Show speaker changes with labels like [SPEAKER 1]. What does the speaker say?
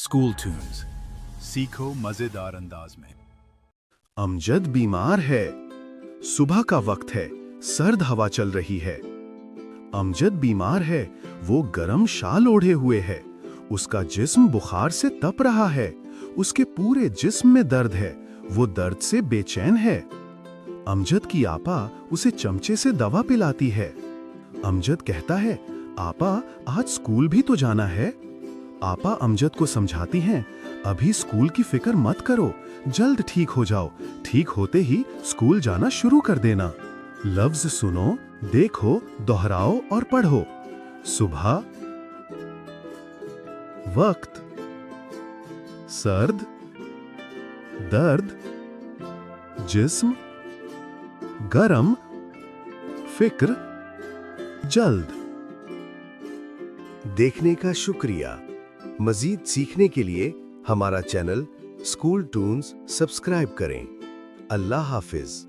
[SPEAKER 1] School tunes, सीखो मजेदार अंदाज में।
[SPEAKER 2] अमजद बीमार है। सुबह का वक्त है, सर्द हवा चल रही है। अमजद बीमार है, वो गरम शाल ओढ़े हुए है। उसका जिस्म बुखार से तप रहा है। उसके पूरे जिस्म में दर्द है, वो दर्द से बेचैन है। अमजद की आपा उसे चमचे से दवा पिलाती है। अमजद कहता है, आपा आज स्कूल भी तो जाना है। आपा अमजद को समझाती हैं, अभी स्कूल की फिक्र मत करो, जल्द ठीक हो जाओ। ठीक होते ही स्कूल जाना शुरू कर देना। लफ्ज सुनो, देखो, दोहराओ और पढ़ो। सुबह, वक्त, सर्द, दर्द, जिस्म, गरम, फिक्र, जल्द।
[SPEAKER 3] देखने का शुक्रिया। मजीद सीखने के लिए हमारा चैनल स्कूल टून्स सब्सक्राइब करें। अल्लाह हाफिज।